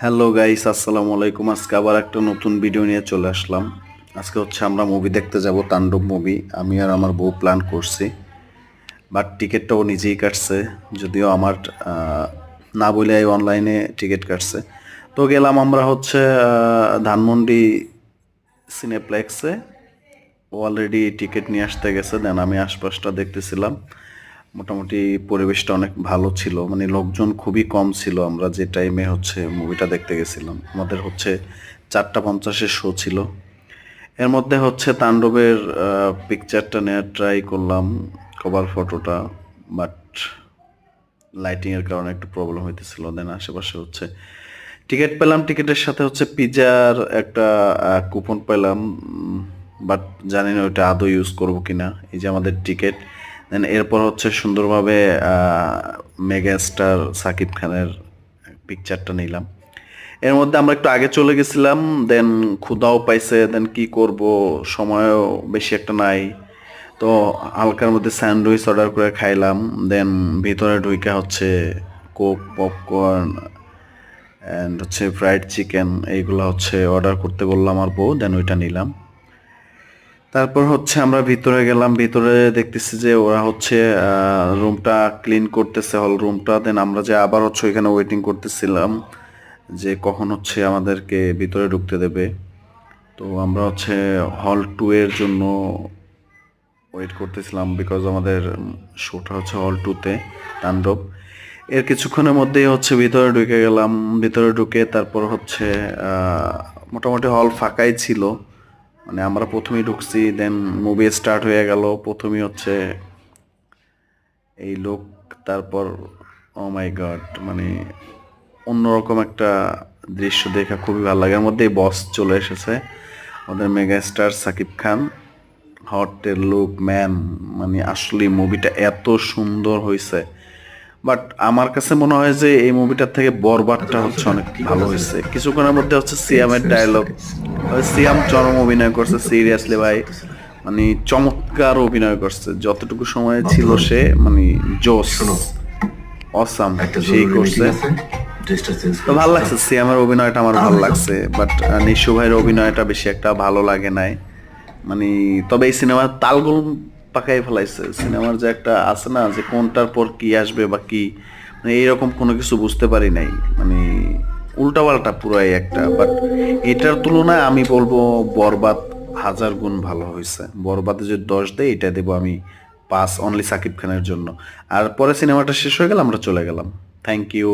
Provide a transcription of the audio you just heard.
Hello guys, আসসালামু আলাইকুম। আজকে আবার একটা নতুন ভিডিও নিয়ে চলে আসলাম। আজকে হচ্ছে আমরা মুভি দেখতে যাব, তাণ্ডব মুভি। আমি আর আমার বউ প্ল্যান করছি, বাট টিকিটটাও নিজেই কাটছে। যদিও আমার না বলে অনলাইনে টিকিট কাটছে। তো গেলাম আমরা হচ্ছে ধানমন্ডি সিনেপ্লেক্সে। অলরেডি টিকিট নিয়ে আসতে গেছে, দেন আমি আশপাশটা দেখতেছিলাম। মোটামুটি পরিবেশটা অনেক ভালো ছিল, মানে লোকজন খুবই কম ছিল। আমরা যে টাইমে হচ্ছে মুভিটা দেখতে গেছিলাম, আমাদের হচ্ছে 4:50 শো ছিল। এর মধ্যে হচ্ছে তাণ্ডবের পিকচারটা নেওয়ার ট্রাই করলাম, কভার ফটোটা, বাট লাইটিংয়ের কারণে একটু প্রবলেম হইতেছিল। দেন আশেপাশে হচ্ছে টিকিট পেলাম, টিকিটের সাথে হচ্ছে পিজার একটা কুপন পেলাম, বাট জানি না ওইটা আদৌ ইউজ করবো কিনা। এই যে আমাদের টিকিট। দেন এরপর হচ্ছে সুন্দরভাবে মেগা স্টার সাকিব খানের পিকচারটা নিলাম। এর মধ্যে আমরা একটু আগে চলে গেছিলাম, দেন ক্ষুধাও পাইছে। দেন কি করব, সময়ও বেশি একটা নাই। তো হালকার মধ্যে স্যান্ডউইচ অর্ডার করে খাইলাম। দেন ভিতরে ঢুইকা হচ্ছে কোক, পপকর্ন অ্যান্ড হচ্ছে ফ্রাইড চিকেন, এইগুলো হচ্ছে অর্ডার করতে বললাম আর বউ। দেন ওইটা নিলাম। তারপর হচ্ছে আমরা ভিতরে গেলাম। ভিতরে দেখতেছি যে ওরা হচ্ছে রুমটা ক্লিন করতেছে, হল রুমটা। দেন আমরা যে আবার হচ্ছে ওইখানে ওয়েটিং করতেছিলাম যে কখন হচ্ছে আমাদেরকে ভিতরে ঢুকতে দেবে। তো আমরা হচ্ছে হল 2 এর জন্য ওয়েট করতেছিলাম, বিকজ আমাদের শোটা হচ্ছে হল 2-তে, তাণ্ডব। এর কিছুক্ষণের মধ্যেই হচ্ছে ভিতরে ঢুকে গেলাম। ভিতরে ঢুকে তারপর হচ্ছে মোটামুটি হল ফাঁকাই ছিল। মানে আমরা প্রথমেই ঢুকছি, দেন মুভি স্টার্ট হয়ে গেল। প্রথমেই হচ্ছে এই লোক, তারপর ও মাই গড, মানে অন্যরকম একটা দৃশ্য দেখা খুবই ভালো লাগে। এর মধ্যেই বস চলে এসেছে, আমাদের mega star Shakib Khan. হটের look man, মানে আসলে মুভিটা এত সুন্দর হয়েছে। বাট আমার কাছে মনে হয় যে এই মুভিটার থেকে বরবাদটা হচ্ছে অনেক ভালো হয়েছে। কিছুক্ষণের মধ্যে হচ্ছে সিয়ামের ডায়লগ, সিয়াম চরম অভিনয় করছে, সিরিয়াসলি ভাই, মানে চমৎকার অভিনয় করছে। যতটুকু সময় ছিল সে মানে জোস, অসাম, সেই করছে। তো ভালো লাগছে, সিয়ামের অভিনয়টা আমার ভালো লাগছে। বাট নিশু ভাইয়ের অভিনয়টা বেশি একটা ভালো লাগে নাই। মানে তবে এই সিনেমার তালগোল পাকাই ফেলাইছে। সিনেমার যে একটা আছে না, যে কোনটার পর কি আসবে বা কি, মানে এইরকম কোনো কিছু বুঝতে পারি নাই। মানে উল্টাপাল্টা পুরাই একটা। বাট এটার তুলনায় আমি বলবো বরবাদ হাজার গুণ ভালো হয়েছে। বরবাদে যে 10 দেয়, এটা দেবো আমি 5, অনলি সাকিব খানের জন্য। আর পরে সিনেমাটা শেষ হয়ে গেল, আমরা চলে গেলাম। Thank you.